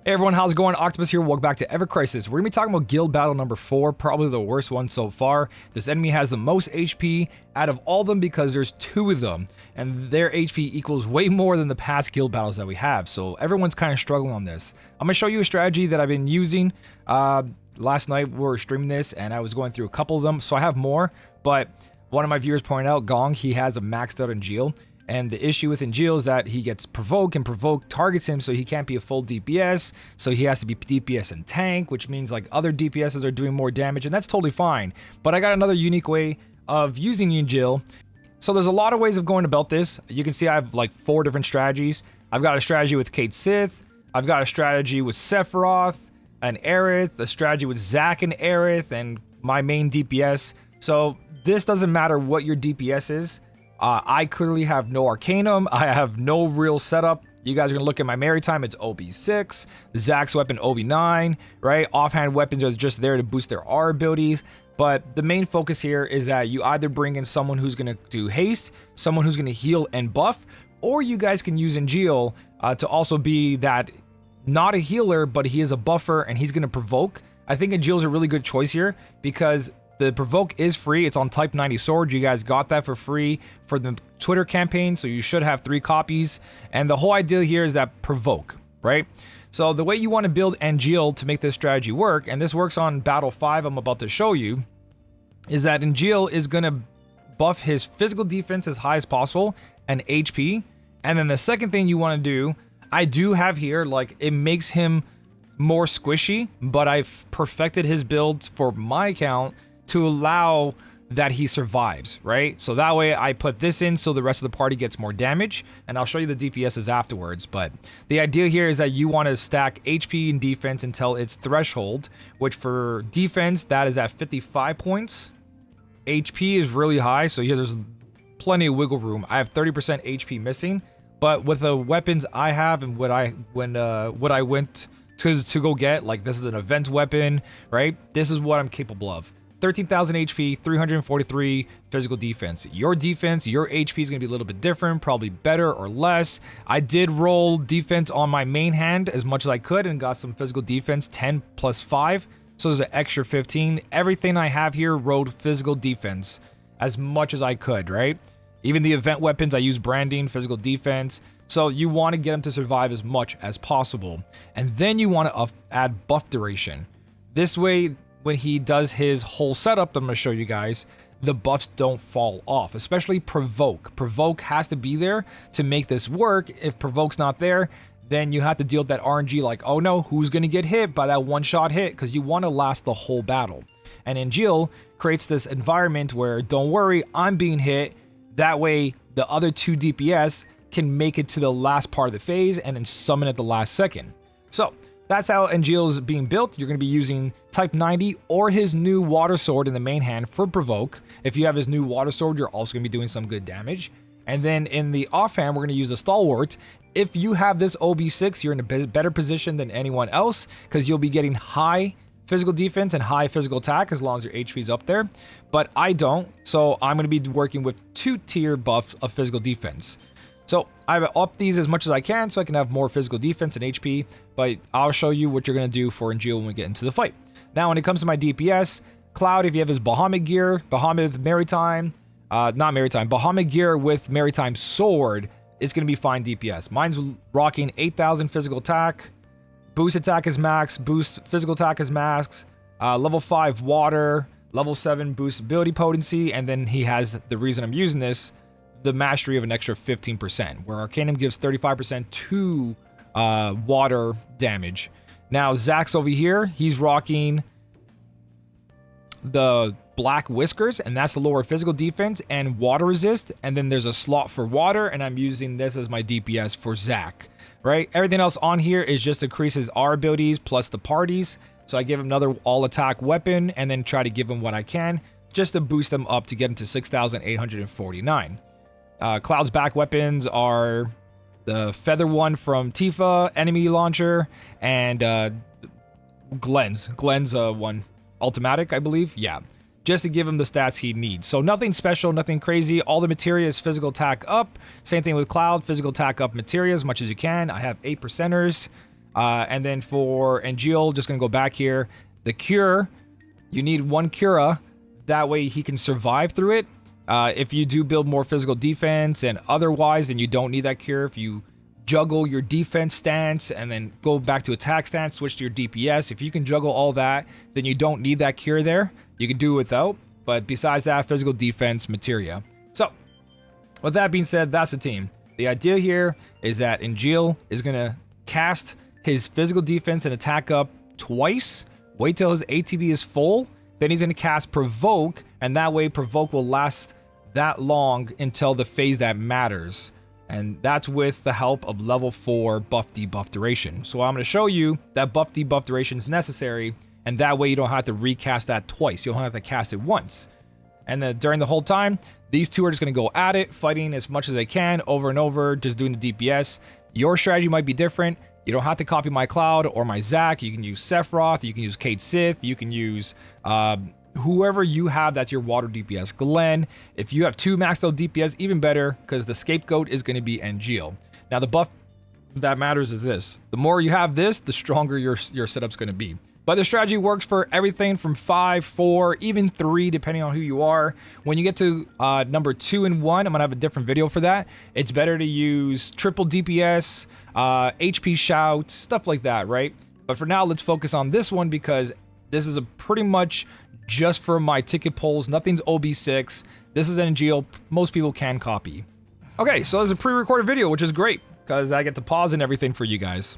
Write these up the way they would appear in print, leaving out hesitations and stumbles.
Hey everyone, how's it going? Octopus here. Welcome back to evercrisis. We're going to be talking about guild battle number 4, probably the worst one so far. This enemy has the most HP out of all of them because there's 2 of them, and their HP equals way more than the past guild battles that we have. So everyone's kind of struggling on this. I'm going to show you a strategy that I've been using. Last night we were streaming this, and I was going through a couple of them, so I have more. But one of my viewers pointed out, Gong, he has a maxed out Angeal. And the issue with Angeal is that he gets provoked, and provoke targets him, so he can't be a full DPS. So he has to be DPS and tank, which means like other DPSs are doing more damage, and that's totally fine. But I got another unique way of using Angeal. So there's a lot of ways of going about this. You can see I have like 4 different strategies. I've got a strategy with Kate Sith. I've got a strategy with Sephiroth and Aerith. A strategy with Zac and Aerith, and my main DPS. So this doesn't matter what your DPS is. I clearly have no Arcanum. I have no real setup. You guys are going to look at my Maritime. It's OB6. Zac's weapon, OB9, right? Offhand weapons are just there to boost their R abilities. But the main focus here is that you either bring in someone who's going to do haste, someone who's going to heal and buff, or you guys can use Angeal to also be that, not a healer, but he is a buffer, and he's going to provoke. I think Angeal's a really good choice here because the provoke is free. It's on type 90 sword. You guys got that for free for the Twitter campaign, so you should have 3 copies. And the whole idea here is that provoke, right? So the way you want to build Angeal to make this strategy work, and this works on Battle 5 I'm about to show you, is that Angeal is going to buff his physical defense as high as possible and HP. And then the second thing you want to do, I do have here, like, it makes him more squishy, but I've perfected his builds for my account to allow that he survives, right? So that way I put this in so the rest of the party gets more damage, and I'll show you the DPSs afterwards. But the idea here is that you want to stack HP and defense until its threshold, which for defense, that is at 55 points. HP is really high, so here there's plenty of wiggle room. I have 30% HP missing, but with the weapons I have and what I went to go get, like this is an event weapon, right? This is what I'm capable of. 13,000 HP, 343 physical defense. Your defense, your HP is going to be a little bit different, probably better or less. I did roll defense on my main hand as much as I could and got some physical defense, 10 plus 5. So there's an extra 15. Everything I have here rolled physical defense as much as I could, right? Even the event weapons, I use branding, physical defense. So you want to get them to survive as much as possible. And then you want to add buff duration. This way, when he does his whole setup that I'm going to show you guys, the buffs don't fall off, especially provoke. Provoke has to be there to make this work. If provoke's not there, then you have to deal with that RNG like, oh no, who's going to get hit by that one-shot hit? Because you want to last the whole battle. And Angeal creates this environment where, don't worry, I'm being hit. That way, the other 2 DPS can make it to the last part of the phase and then summon at the last second. So that's how Angeal is being built. You're going to be using type 90 or his new water sword in the main hand for provoke. If you have his new water sword, you're also going to be doing some good damage. And then in the offhand, we're going to use the stalwart. If you have this OB6, you're in a better position than anyone else because you'll be getting high physical defense and high physical attack as long as your HP is up there. But I don't, so I'm going to be working with 2-tier buffs of physical defense. So I've upped these as much as I can so I can have more physical defense and HP, but I'll show you what you're going to do for Angeal when we get into the fight. Now, when it comes to my DPS, Cloud, if you have his Bahamut gear, Bahamut Maritime, Bahamut gear with Maritime Sword, it's going to be fine DPS. Mine's rocking 8,000 physical attack, boost attack is max, boost physical attack is max, level 5 water, level 7 boost ability potency, and then he has, the reason I'm using this, the mastery of an extra 15%, where Arcanum gives 35% to water damage. Now, Zac's over here, he's rocking the black whiskers, and that's the lower physical defense and water resist, and then there's a slot for water, and I'm using this as my DPS for Zac, right? Everything else on here is just increases our abilities plus the parties, so I give him another all-attack weapon, and then try to give him what I can, just to boost them up to get him to 6,849. Cloud's back weapons are the feather one from Tifa, enemy launcher, and Glenn's one, automatic, I believe. Yeah, just to give him the stats he needs. So nothing special, nothing crazy. All the materia is physical attack up. Same thing with Cloud, physical attack up materia as much as you can. I have 8%ers. And then for Angeal, just going to go back here. The cure, you need 1 Cura. That way he can survive through it. If you do build more physical defense and otherwise, then you don't need that cure. If you juggle your defense stance and then go back to attack stance, switch to your DPS. If you can juggle all that, then you don't need that cure there. You can do it without. But besides that, physical defense, materia. So, with that being said, that's the team. The idea here is that Angeal is going to cast his physical defense and attack up twice. Wait till his ATB is full. Then he's going to cast Provoke. And that way, Provoke will last that long until the phase that matters. And that's with the help of level 4 buff debuff duration. So I'm going to show you that buff debuff duration is necessary. And that way you don't have to recast that twice. You don't have to cast it once. And then during the whole time, these two are just going to go at it, fighting as much as they can over and over, just doing the DPS. Your strategy might be different. You don't have to copy my Cloud or my Zac. You can use Sephiroth. You can use Cait Sith. You can use whoever you have that's your water DPS. Glenn. If you have 2 maxed out DPS, even better, because the scapegoat is going to be Angeal. Now, the buff that matters is this. The more you have this, the stronger your setup's going to be. But the strategy works for everything from 5, 4, even 3, depending on who you are. When you get to number 2 and 1, I'm going to have a different video for that. It's better to use triple DPS, HP shout, stuff like that, right? But for now, let's focus on this one because this is a pretty much just for my ticket polls. Nothing's OB6. This is Angeal. Most people can copy. Okay, so this is a pre-recorded video, which is great because I get to pause and everything for you guys.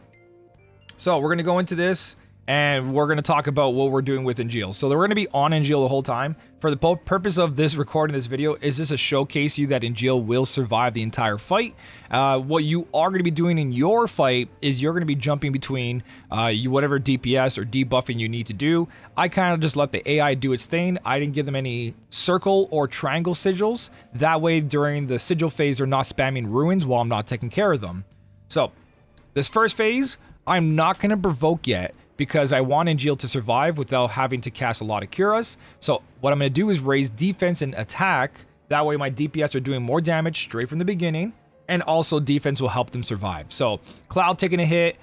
So we're going to go into this. And we're going to talk about what we're doing with Angeal. So we're going to be on Angeal the whole time. For the purpose of this recording this video is just to showcase you that Angeal will survive the entire fight. What you are going to be doing in your fight is you're going to be jumping between whatever DPS or debuffing you need to do. I kind of just let the AI do its thing. I didn't give them any circle or triangle sigils. That way during the sigil phase they're not spamming ruins while I'm not taking care of them. So this first phase, I'm not going to provoke yet, because I want Angeal to survive without having to cast a lot of curas. So what I'm going to do is raise defense and attack. That way my DPS are doing more damage straight from the beginning. And also defense will help them survive. So Cloud taking a hit,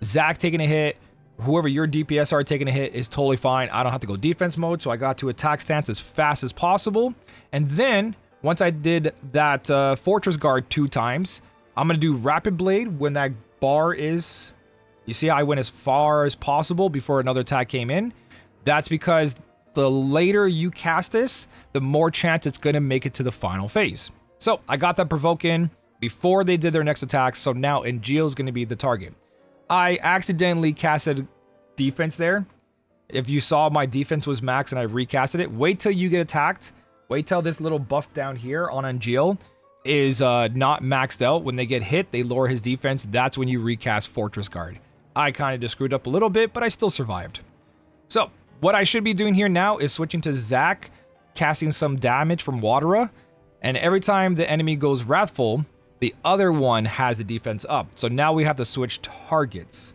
Zac taking a hit, whoever your DPS are taking a hit is totally fine. I don't have to go defense mode. So I got to attack stance as fast as possible. And then once I did that Fortress Guard 2 times, I'm going to do Rapid Blade when that bar is... You see how I went as far as possible before another attack came in? That's because the later you cast this, the more chance it's going to make it to the final phase. So I got that provoke in before they did their next attack, so now Angeal is going to be the target. I accidentally casted defense there. If you saw my defense was max and I recasted it, wait till you get attacked. Wait till this little buff down here on Angeal is not maxed out. When they get hit, they lower his defense. That's when you recast Fortress Guard. I kind of just screwed up a little bit, but I still survived. So, what I should be doing here now is switching to Zac, casting some damage from Watera, and every time the enemy goes Wrathful, the other one has the defense up. So now we have to switch targets.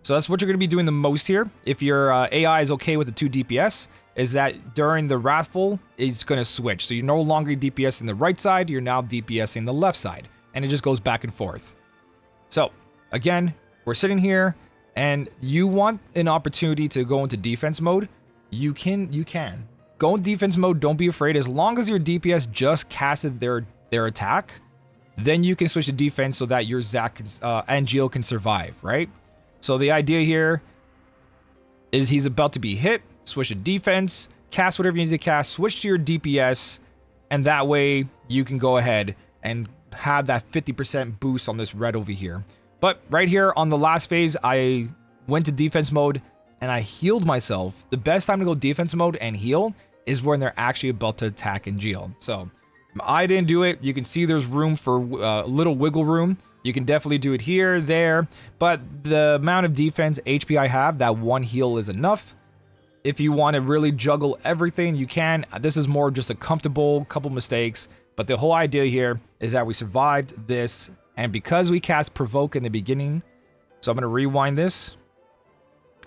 So that's what you're going to be doing the most here. If your AI is okay with the 2 DPS, is that during the Wrathful, it's going to switch. So you're no longer DPSing the right side, you're now DPSing the left side. And it just goes back and forth. So, again... We're sitting here, and you want an opportunity to go into defense mode, you can. Go in defense mode, don't be afraid. As long as your DPS just casted their attack, then you can switch to defense so that your Zac Angeal can survive, right? So the idea here is he's about to be hit, switch to defense, cast whatever you need to cast, switch to your DPS, and that way you can go ahead and have that 50% boost on this red over here. But right here on the last phase, I went to defense mode and I healed myself. The best time to go defense mode and heal is when they're actually about to attack Angeal. So I didn't do it. You can see there's room for a little wiggle room. You can definitely do it here, there. But the amount of defense HP I have, that 1 heal is enough. If you want to really juggle everything, you can. This is more just a comfortable couple mistakes. But the whole idea here is that we survived this. And because we cast Provoke in the beginning, so I'm going to rewind this,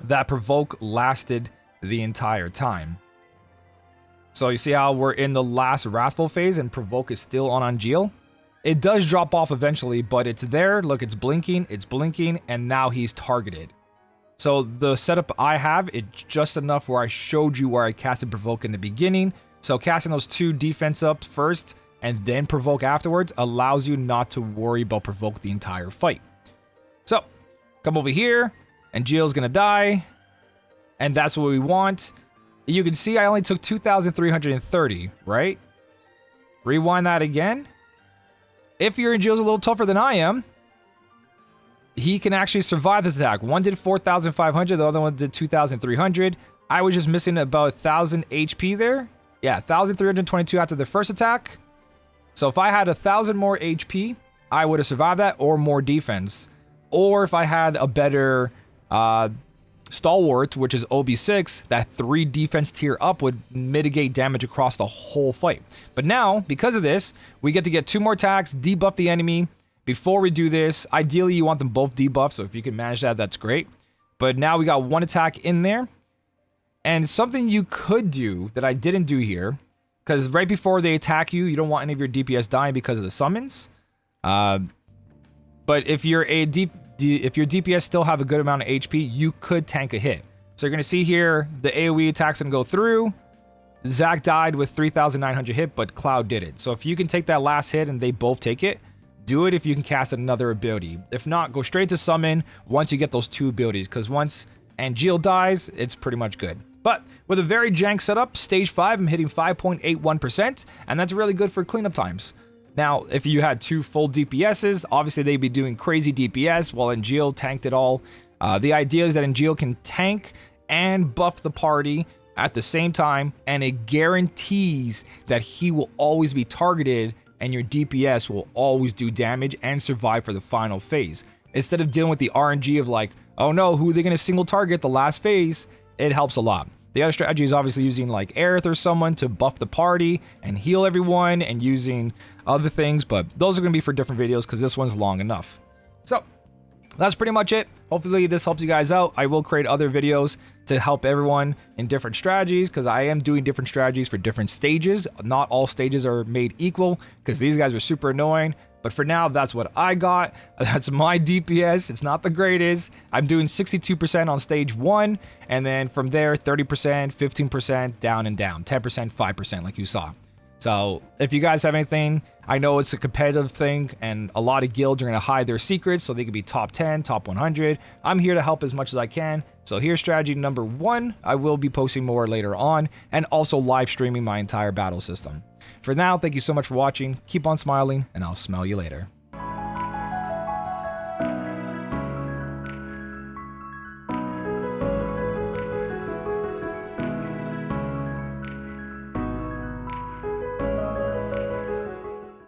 that Provoke lasted the entire time. So you see how we're in the last Wrathful phase and Provoke is still on Angeal? It does drop off eventually, but it's there. Look, it's blinking, and now he's targeted. So the setup I have, it's just enough where I showed you where I casted Provoke in the beginning. So casting those 2 defense up first and then Provoke afterwards allows you not to worry about Provoke the entire fight. So come over here, and Jill's gonna die, and that's what we want. You can see I only took 2,330, right? Rewind that again. If your Jill's a little tougher than I am, he can actually survive this attack. One did 4,500, the other one did 2,300. I was just missing about 1,000 HP there. Yeah, 1,322 after the first attack. So if I had 1,000 more HP, I would have survived that, or more defense. Or if I had a better Stalwart, which is OB6, that 3 defense tier up would mitigate damage across the whole fight. But now, because of this, we get to get 2 more attacks, debuff the enemy. Before we do this, ideally you want them both debuffed, so if you can manage that, that's great. But now we got 1 attack in there. And something you could do that I didn't do here, because right before they attack you, you don't want any of your DPS dying because of the summons. But if your DPS still have a good amount of HP, you could tank a hit. So you're going to see here, the AoE attack's going to go through. Zach died with 3,900 hit, but Cloud did it. So if you can take that last hit and they both take it, do it if you can cast another ability. If not, go straight to summon once you get those 2 abilities, because once Angeal dies, it's pretty much good. But with a very jank setup, stage 5, I'm hitting 5.81%, and that's really good for cleanup times. Now, if you had 2 full DPSs, obviously they'd be doing crazy DPS while Angeal tanked it all. The idea is that Angeal can tank and buff the party at the same time, and it guarantees that he will always be targeted and your DPS will always do damage and survive for the final phase. Instead of dealing with the RNG of like, oh no, who are they going to single target the last phase? It helps a lot. The other strategy is obviously using like Aerith or someone to buff the party and heal everyone, and using other things, but those are going to be for different videos because this one's long enough. So that's pretty much it. Hopefully this helps you guys out. I will create other videos to help everyone in different strategies, because I am doing different strategies for different stages. Not all stages are made equal, because these guys are super annoying. But for now, that's what I got. That's my DPS. It's not the greatest. I'm doing 62% on stage 1, and then from there, 30%, 15%, down and down. 10%, 5%, like you saw. So if you guys have anything, I know it's a competitive thing, and a lot of guilds are going to hide their secrets so they can be top 10, top 100. I'm here to help as much as I can. So here's strategy number 1. I will be posting more later on, and also live streaming my entire battle system. For now, thank you so much for watching. Keep on smiling, and I'll smell you later.